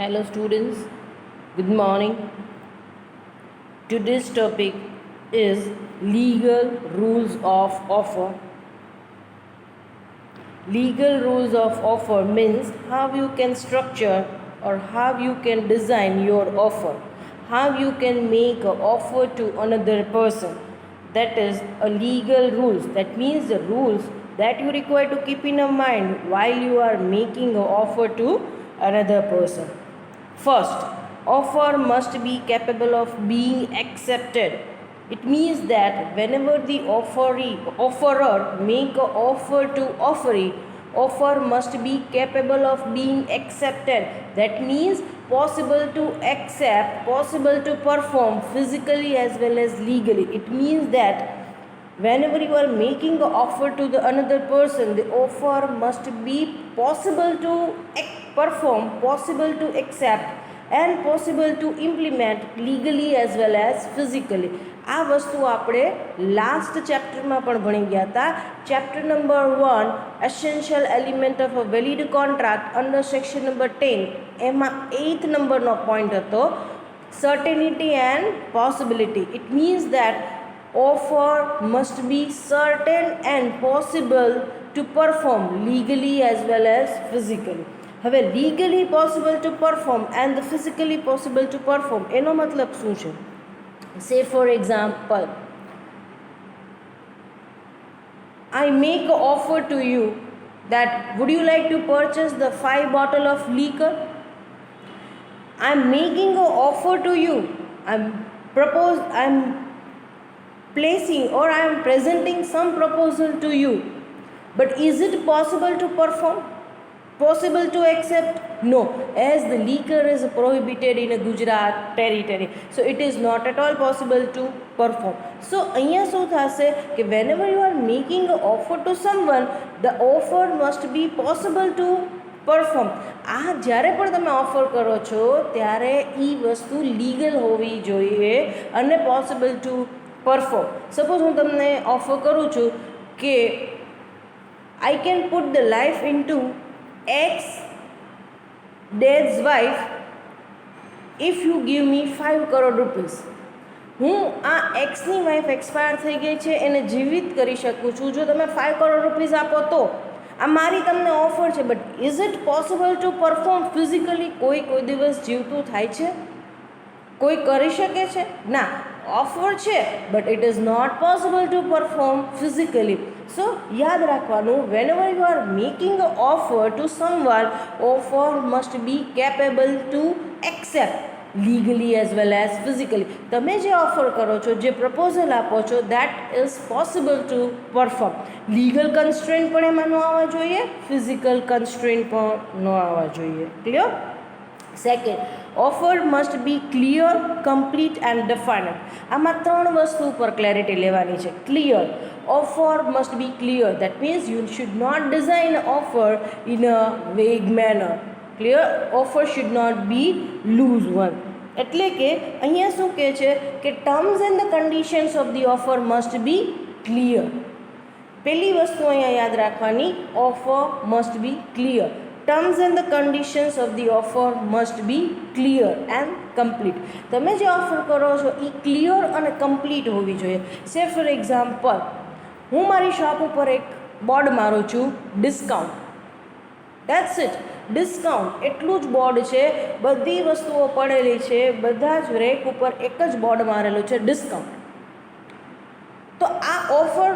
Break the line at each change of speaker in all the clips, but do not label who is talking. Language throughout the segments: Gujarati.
Hello students, good morning. Today's topic is legal rules of offer. Legal rules of offer means how you can structure or how you can design your offer, how you can make an offer to another person. That is a legal rules. That means the rules that you require to keep in your mind while you are making an offer to another person. First, offer must be capable of being accepted. It means that whenever the offerer make an offer to offeree, offer must be capable of being accepted. That means possible to accept, possible to perform physically as well as legally. It means that whenever you are making an offer to the another person, the offer must be possible to perform, possible to accept and possible to implement legally as well as physically. આ વસ્તુ આપણે લાસ્ટ ચેપ્ટરમાં પણ ભણી ગયા હતા. Chapter number 1 essential element of a valid contract under section number 10, એમાં 8th નંબરનો પોઈન્ટ હતો certainty and possibility. It means that offer must be certain and possible to perform legally as well as physically. હવે legally possible to perform and the physically possible to perform એનો મતલબ શું છે? Say for example, I make an offer to you that would you like to purchase the 5 bottle of liquor? I'm making an offer to you. I'm placing or I am presenting some proposal to you, but is it possible to perform, possible to accept? No, as the liquor is prohibited in a Gujarat territory, so it is not at all possible to perform. So અહીંયા શું થશે કે whenever you are making an offer to someone, the offer must be possible to perform. આ જ્યારે પણ તમે ઓફર કરો છો ત્યારે એ વસ્તુ લીગલ હોવી જોઈએ અને પોસિબલ ટુ પરફોર્મ. સપોઝ હું તમને ઓફર કરું છું કે I can put the life in to ex dead's wife if you give me 5 crore rupees. હું આ એક્સની વાઇફ એક્સપાયર થઈ ગઈ છે એને જીવિત કરી શકું છું જો તમે 5 કરોડ રૂપીસ આપો તો. આ મારી તમને ઓફર છે, but is it possible to perform physically? કોઈ દિવસ જીવતું થાય છે? કોઈ કરી શકે છે? ના. ઓફર છે but it is not possible to perform physically. So યાદ રાખવાનું, whenever you are making a offer to someone, offer must be capable to accept legally as well as physically. તમે જે ઓફર કરો છો, જે પ્રપોઝલ આપો છો, that is possible to perform. Legal constraint પણ એમાં ન આવવા જોઈએ, ફિઝિકલ કન્સ્ટ્રેન્ટ પણ ન આવવા જોઈએ. Clear? Second, offer must be clear, complete and defined. આમાં 3 વસ્તુ ઉપર ક્લેરિટી લેવાની છે. Clear, offer must be clear. That means you should not design an offer in a vague manner. Clear? Offer should not be loose one. એટલે કે અહીંયા શું કહે છે કે terms and the conditions of the offer must be clear. પહેલી વસ્તુ અહીંયા યાદ રાખવાની, offer must be clear. Terms and the conditions of the offer must be clear and complete. તમે જે ઓફર કરો છો એ ક્લિયર અને કમ્પ્લીટ હોવી જોઈએ. સે ફોર એક્ઝામ્પલ, હું મારી શોપ ઉપર એક બોર્ડ મારું છું, ડિસ્કાઉન્ટ. That's it. ડિસ્કાઉન્ટ એટલું જ બોર્ડ છે, બધી વસ્તુઓ પડેલી છે, બધા જ રેક ઉપર એક જ બોર્ડ મારેલું છે, ડિસ્કાઉન્ટ. તો આ ઓફર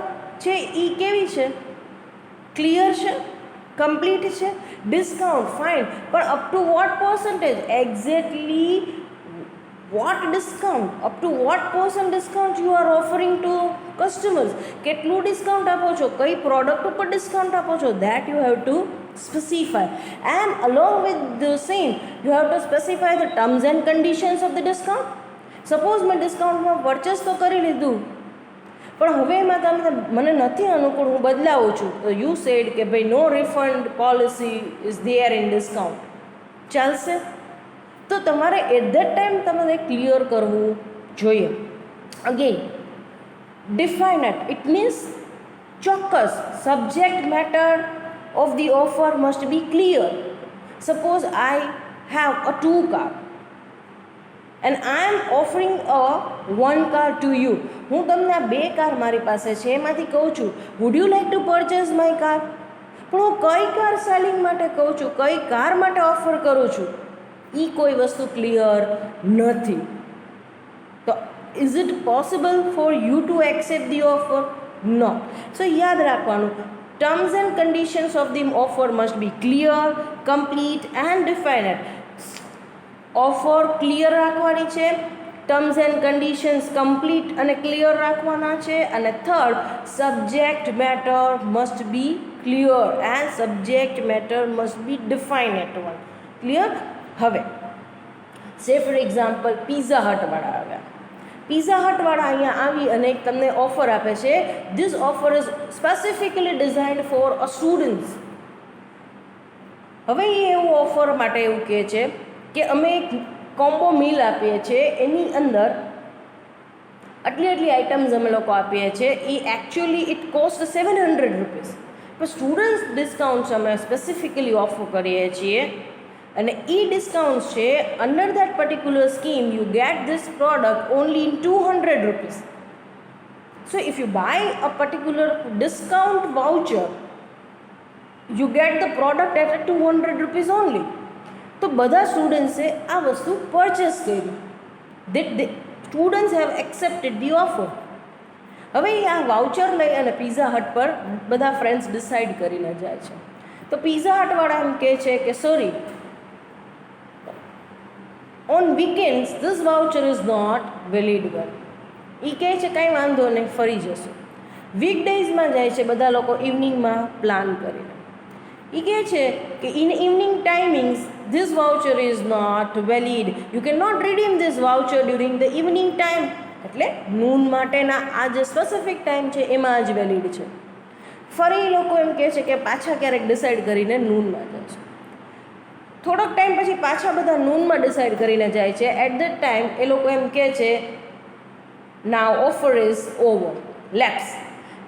છે એ કેવી છે? ક્લિયર છે, કમ્પ્લીટ છે. ડિસ્કાઉન્ટ ફાઇન, પણ up to what percentage? Exactly what discount? Up to what percent discount you are offering to customers? કેટલું ડિસ્કાઉન્ટ આપો છો? કઈ પ્રોડક્ટ ઉપર ડિસ્કાઉન્ટ આપો છો? That you have to specify, and along with the same you have to specify the terms and conditions of the discount. Suppose મેં ડિસ્કાઉન્ટમાં પરચેસ તો કરી લીધું, પણ હવે એમાં તમને મને નથી અનુકૂળ, હું બદલાવું છું, તો યુ સેડ કે ભાઈ no refund policy is there in discount. ચાલશે? તો તમારે એટ ધેટ ટાઈમ તમારે ક્લિયર કરવું જોઈએ. અગેન, ડિફાઇનેટ, ઇટ મીન્સ ચોક્કસ. Subject matter of the offer must be clear. Suppose I have a 2 car and I am offering a 1 car to you. હું તમને આ 2 કાર મારી પાસે છે એમાંથી કહું છું would you like to purchase my car? પણ હું કઈ કાર સેલિંગ માટે કહું છું, કઈ કાર માટે ઓફર કરું છું, એ કોઈ વસ્તુ ક્લિયર નથી. તો is it possible for you to accept the offer? No. So યાદ રાખવાનું, terms and conditions of the offer must be clear, complete and defined. Offer clear રાખવાની છે, ટર્મ્સ એન્ડ કન્ડિશન્સ કમ્પ્લીટ અને ક્લિયર રાખવાના છે, અને third subject matter must be clear and subject matter must be defined at one. Clear? હવે સે ફોર એક્ઝામ્પલ પિઝા હટવાળા આવ્યા. પિઝા હટવાળા અહીંયા આવી અને એક તમને ઓફર આપે છે. This offer is specifically designed for a students. હવે એ એવું ઓફર માટે એવું કહે છે કે અમે એક કોમ્બો મીલ આપીએ છીએ, એની અંદર આટલી આઇટમ્સ અમે લોકો આપીએ છીએ. એ એકચ્યુઅલી ઇટ કોસ્ટ 700 રૂપીસ, પણ સ્ટુડન્ટ્સ ડિસ્કાઉન્ટ્સ અમે સ્પેસિફિકલી ઓફર કરીએ છીએ, અને એ ડિસ્કાઉન્ટ છે under that particular scheme you get this product only in 200 rupees. So if you buy a particular discount voucher you get the product at 200 rupees only. તો બધા સ્ટુડન્ટ્સે આ વસ્તુ પરચેસ કરી. Students have accepted the offer. હવે આ વાઉચર લઈ અને પિઝા હટ પર બધા ફ્રેન્ડ્સ ડિસાઇડ કરીને જાય છે. તો પિઝા હટવાળા એમ કહે છે કે sorry, on weekends this voucher is not valid one. એ કહે છે કાંઈ વાંધો નહીં, ફરી જશું. વીકડેઝમાં જાય છે બધા લોકો ઇવનિંગમાં પ્લાન કરીને. એ કહે છે કે in evening timings this voucher is not valid, you can not redeem this voucher during the evening time. એટલે નૂન માટેના આ જે સ્પેસિફિક ટાઈમ છે એમાં જ વેલિડ છે. ફરી લોકો એમ કહે છે કે પાછા ક્યારેક ડિસાઇડ કરીને નૂનમાં જાય છે. થોડોક ટાઈમ પછી પાછા બધા નૂનમાં ડિસાઇડ કરીને જાય છે. એટ ધેટ ટાઈમ એ લોકો એમ કહે છે now offer is over, lapse.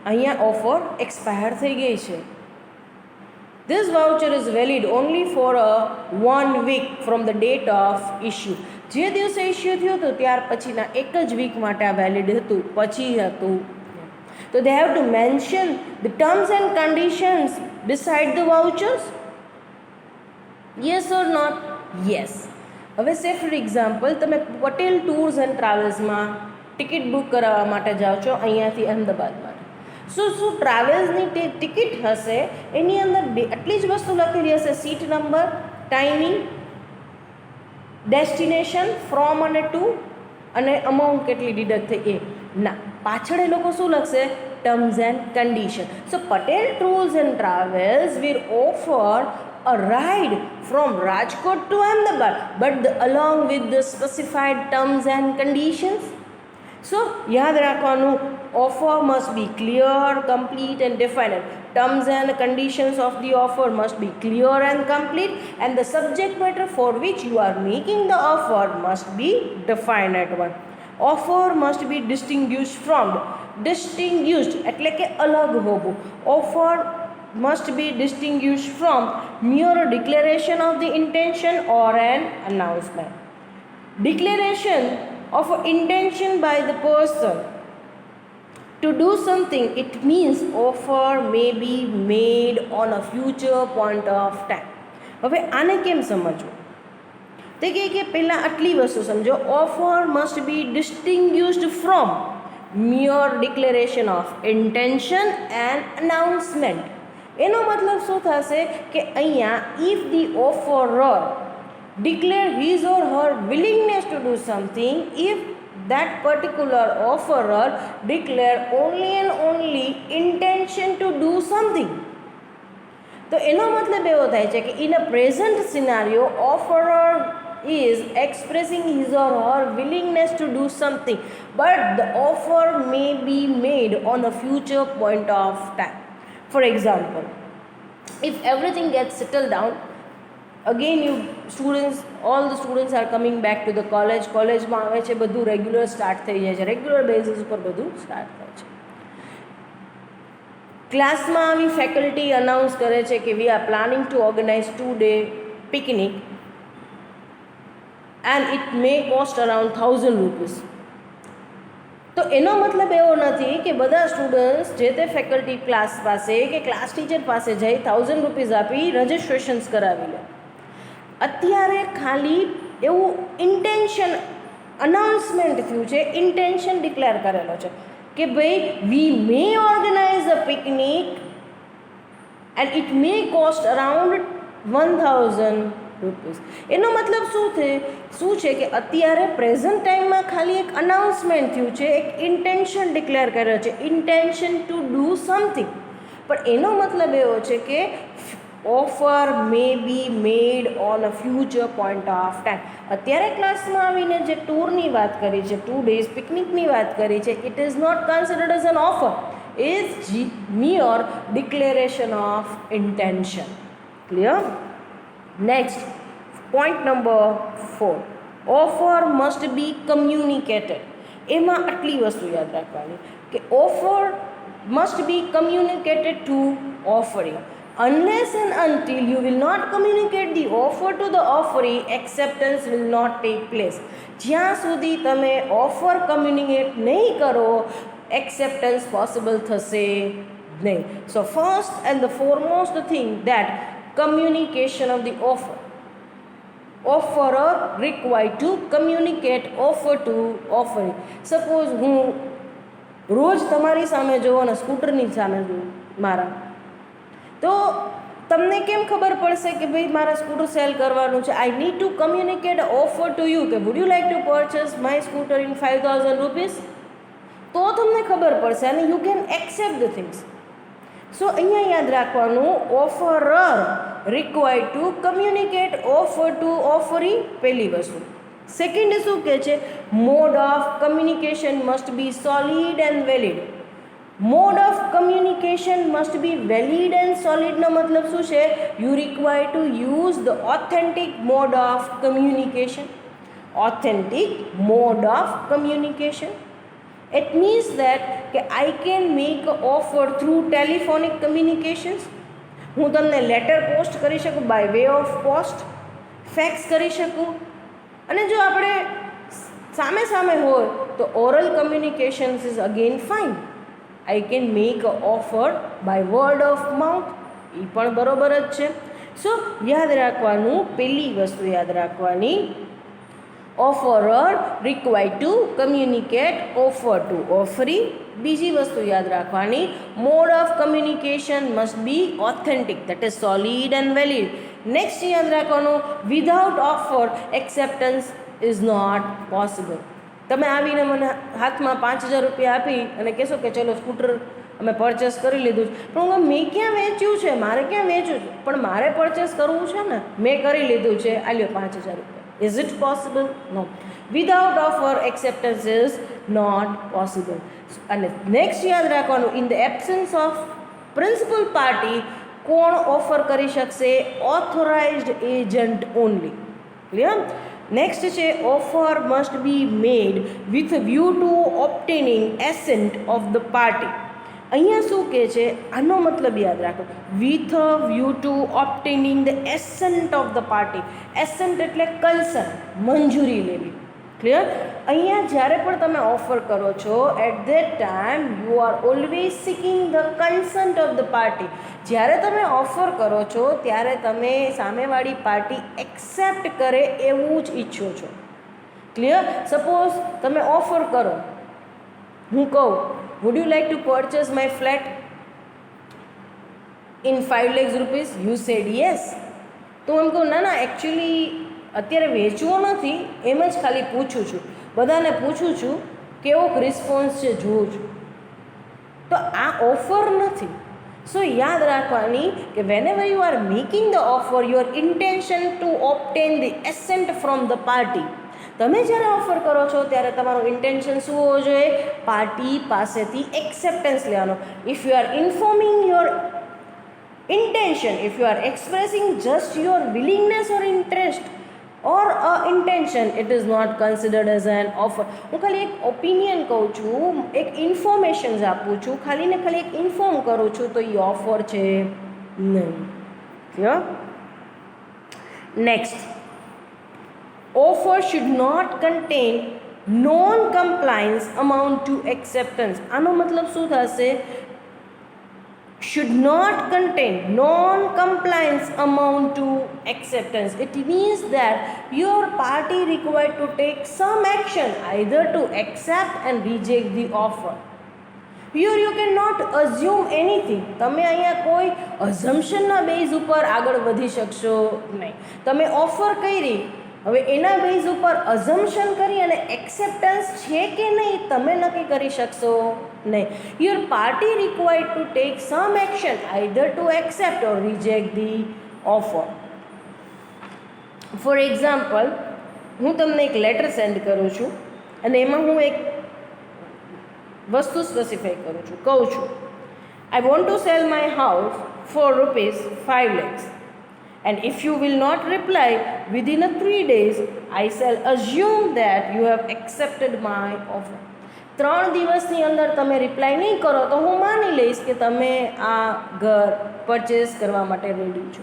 અહીંયા ઓફર એક્સપાયર થઈ ગઈ છે. This voucher is valid only for a 1 week from the date of issue. જે દિવસે ઇશ્યુ થયું હતું ત્યાર પછીના એક જ વીક માટે આ વેલિડ હતું, પછી હતું. તો they have to mention the terms and conditions beside the vouchers. Yes or not? Yes. હવે સે ફોર એક્ઝામ્પલ તમે પટેલ ટૂર્સ એન્ડ ટ્રાવેલ્સમાં ટિકિટ બુક કરાવવા માટે જાઓ છો અહીંયાથી અમદાવાદ માટે. શું ટ્રાવેલ્સની ટિકિટ હશે એની અંદર આટલી જ વસ્તુ લખેલી હશે, seat number, timing, destination, from અને ટુ, અને અમાઉન્ટ કેટલી ડિડક્ટ થઈ એ ના. પાછળ એ લોકો શું લખશે? Terms and condition. So Patel tours and travels will offer a ride from Rajkot to Ahmedabad, but along with the specified terms and conditions. So yaad rakhwanu, offer must be clear, complete and defined. Terms and conditions of the offer must be clear and complete, and the subject matter for which you are making the offer must be defined at one. Offer must be distinguished from. Distinguished એટલે કે અલગ હોવું. Offer must be distinguished from mere declaration of the intention or an announcement. Declaration of intention by the person to do something, it means offer may be made on a future point of time. હવે આને કેમ સમજવું? તે કહે કે પહેલાં આટલી વસ્તુ સમજો. Offer must be distinguished from mere declaration of intention and announcement. એનો મતલબ શું થશે કે અહીંયા if the offerer declare his or her willingness to do something, if that particular offerer declare only and only intention to do something, તો એનો મતલબ એવો થાય છે કે in a present scenario offerer is expressing his or her willingness to do something, but the offer may be made on a future point of time. For example, if everything gets settled down, again all the students are coming back to the કોલેજમાં આવે છે, બધું રેગ્યુલર સ્ટાર્ટ થઈ જાય છે, રેગ્યુલર બેઝિસ ઉપર બધું સ્ટાર્ટ થાય છે. ક્લાસમાં આવી ફેકલ્ટી અનાઉન્સ કરે છે કે we are planning to organize 2-day picnic and it may cost around 1000 rupees. તો એનો મતલબ એવો નથી કે બધા સ્ટુડન્ટ્સ જે તે ફેકલ્ટી ક્લાસ પાસે કે ક્લાસ ટીચર પાસે જઈ 1000 રૂપીઝ આપી રજિસ્ટ્રેશન્સ કરાવી લે. અત્યારે ખાલી એવું ઇન્ટેન્શન અનાઉન્સમેન્ટ થયું છે, ઇન્ટેન્શન ડિક્લેર કરેલો છે કે ભાઈ we may organize a picnic and it may cost around 1000 rupees. એનો મતલબ શું છે કે અત્યારે પ્રેઝન્ટ ટાઈમમાં ખાલી એક અનાઉન્સમેન્ટ થયું છે, એક ઇન્ટેન્શન ડિક્લેર કર્યો છે, ઇન્ટેન્શન ટુ ડૂ સમથિંગ. પણ એનો મતલબ એવો છે કે offer may be made on a future point of time. અત્યારે ક્લાસમાં આવીને જે ટૂરની વાત કરી છે, 2 days પિકનિકની વાત કરી છે, it is not considered as an offer, is mere declaration of intention. Clear? Next, point number 4, offer must be communicated. એમાં આટલી વસ્તુ યાદ રાખવાની કે offer must be communicated to offering. Unless and until you will not communicate the offer to the offeree, acceptance will not take place. જ્યાં સુધી તમે ઓફર કમ્યુનિકેટ નહીં કરો, એક્સેપ્ટન્સ પોસિબલ થશે નહીં. So first and the foremost thing that communication of the offer. Offerer required to communicate offer to offering. Suppose હું રોજ તમારી સામે જોઉં અને સ્કૂટરની સામે જોઉં મારા, તો તમને કેમ ખબર પડશે કે ભાઈ મારા સ્કૂટર સેલ કરવાનું છે? I need to communicate offer to you કે would you like to purchase my scooter in 5000 rupees. તો તમને ખબર પડશે અને you can accept the things. So અહીંયા યાદ રાખવાનું, offerer required to communicate offer to offeree, પહેલી વસ્તુ. સેકન્ડ શું કહે છે? Mode of communication must be solid and valid. Mode of communication must be valid and સોલિડનો મતલબ શું છે? You require to use the authentic mode of communication. Authentic mode of communication. It means that કે I can make an offer through telephonic communications. હું તમને લેટર પોસ્ટ કરી શકું by way of post, fax કરી શકું. અને જો આપણે સામે સામે હોય તો oral communications is again fine. I can make a offer by word of mouth, એ પણ બરોબર જ છે. સો યાદ રાખવાનું, પહેલી વસ્તુ યાદ રાખવાની, offerer required to communicate offer to offeree. બીજી વસ્તુ યાદ રાખવાની, mode of communication must be authentic, that is solid and valid. Next યાદ રાખવાનું, without offer acceptance is not possible. તમે આવીને મને હાથમાં 5000 રૂપિયા આપી અને કહેશો કે ચલો સ્કૂટર અમે પરચેસ કરી લીધું છે, પણ મેં ક્યાં વેચ્યું છે, મારે ક્યાં વેચ્યું છે, પણ મારે પરચેસ કરવું છે ને, મેં કરી લીધું છે, આ લ્યો 5000 રૂપિયા. Is it possible? No. Without offer, acceptance is not possible. And next યાદ રાખવાનું, in the absence of principal party, કોણ ઓફર કરી શકશે? Authorized agent only. Clear? Next છે, offer must be made with a view to obtaining assent of the party. અહીંયા શું કહે છે? આનો મતલબ યાદ રાખો, with a view to obtaining the assent of the party. Assent એટલે કન્સર્ન, મંજૂરી લેવી. ક્લિયર? અહીંયા જ્યારે પણ તમે ઓફર કરો છો, at that time you are always seeking the consent of the party. જ્યારે તમે ઓફર કરો છો ત્યારે તમે સામેવાળી પાર્ટી એક્સેપ્ટ કરે એવું જ ઈચ્છો છો. ક્લિયર? સપોઝ તમે ઓફર કરો, હું કહું would you like to purchase my flat in 5 lakhs rupees? You said yes. તો એમ કહું ના એકચ્યુઅલી અત્યારે વેચવો નથી, એમ જ ખાલી પૂછું છું, બધાને પૂછું છું કેવો રિસ્પોન્સ છે જોઉં છું. તો આ ઓફર નથી. સો યાદ રાખવાની કે whenever you are making the offer, your intention to obtain the assent from the party. તમે જ્યારે ઓફર કરો છો ત્યારે તમારું ઇન્ટેન્શન શું હોવું જોઈએ? પાર્ટી પાસેથી એક્સેપ્ટન્સ લેવાનો. If you are informing your intention, if you are expressing just your willingness or interest or a intention, it is not considered as an offer. હું ખાલી એક ઓપિનિયન કહું છું, એક ઇન્ફોર્મેશન્સ આપું છું, ખાલી ને ખાલી એક ઇન્ફોર્મ કરું છું, તો એ ઓફર છે નહીં. Clear? Next, Offer should not contain non-compliance amount to acceptance. આનો મતલબ શું થશે? Should not contain non-compliance amount to acceptance. It means that your party required to take some action either to accept and reject the offer. Here you cannot assume anything. તમે અહીંયા કોઈ અઝમ્પશનના બેઝ ઉપર આગળ વધી શકશો નહીં. તમે ઓફર કરી, હવે એના બેઝ ઉપર અઝમ્પશન કરી અને એક્સેપ્ટન્સ છે કે નહીં તમે નક્કી કરી શકશો નહીં. Your party required to take sum action either two accept or reject the offer. For example, હું તમને એક લેટર સેન્ડ કરું છું અને એમાં હું એક વસ્તુ સ્પેસિફાઈ કરું છું, કહું છું I want to sell my house for ₹5 lakhs. And if you will not reply within 3 days, I shall assume that you have accepted my offer. 3 દિવસની અંદર તમે રિપ્લાય નહીં કરો તો હું માની લઈશ કે તમે આ ઘર પરચેસ કરવા માટે રેડી છો.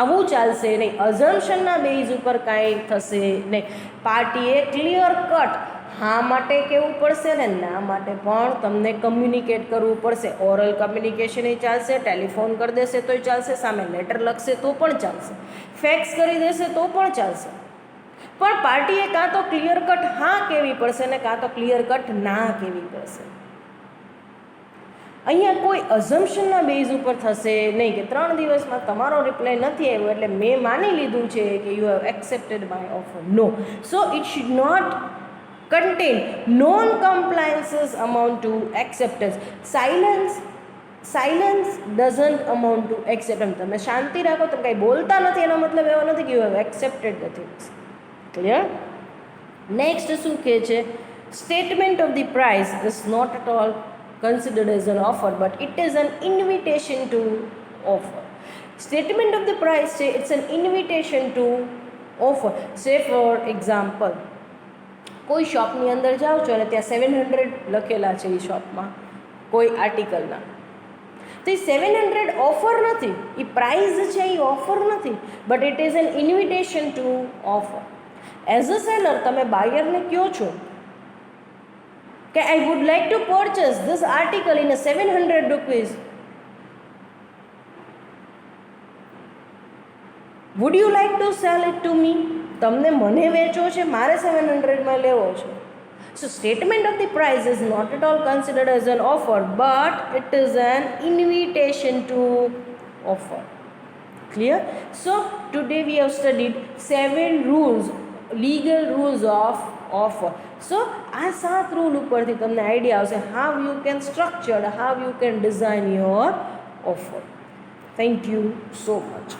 આવું ચાલશે નહીં. અઝમ્પશનના બેઝ ઉપર કાંઈ થશે નહીં. પાર્ટીએ ક્લિયર કટ હા માટે કહેવું પડશે ને ના માટે પણ તમને કમ્યુનિકેટ કરવું પડશે. ઓરલ કમ્યુનિકેશન એ ચાલશે, ટેલિફોન કરી દેશે તોય ચાલશે, સામે લેટર લખશે તો પણ ચાલશે, ફેક્સ કરી દેશે તો પણ ચાલશે, પણ પાર્ટીએ કાં તો ક્લિયર કટ હા કહેવી પડશે ને કાં તો ક્લિયર કટ ના કહેવી પડશે. અહીંયા કોઈ અઝમ્પશનના બેઝ ઉપર થશે નહીં કે 3 દિવસમાં તમારો રિપ્લાય નથી આવ્યો એટલે મેં માની લીધું છે કે you have accepted my offer. No. So it should not contain non-compliances amount to acceptance. Silence doesn't amount to acceptance. તમે શાંતિ રાખો, તમે કંઈ બોલતા નથી એનો મતલબ એવો નથી કે you have accepted the things. Clear? Next શું કહે છે? Statement of the price is not at all considered as an offer but it is an invitation to offer. Statement of the price છે it's an invitation to offer. Say for example, કોઈ શોપની અંદર જાઓ છો અને ત્યાં 700 લખેલા છે એ શોપમાં કોઈ આર્ટિકલના, તો એ 700 ઓફર નથી, એ પ્રાઇઝ છે એ ઓફર નથી, but it is an invitation to offer. As a seller તમે બાયરને કહો છો કે I would like to purchase this article in ₹700. Would you like to sell it to me? તમને મને વેચવો છે, મારે 700માં લેવો છે. So statement of the price is not at all considered as an offer but it is an invitation to offer. Clear? So today we have studied 7 rules, legal rules of offer. So આ 7 રૂલ ઉપરથી તમને આઈડિયા આવશે how you can structure, how you can design your offer. Thank you so much.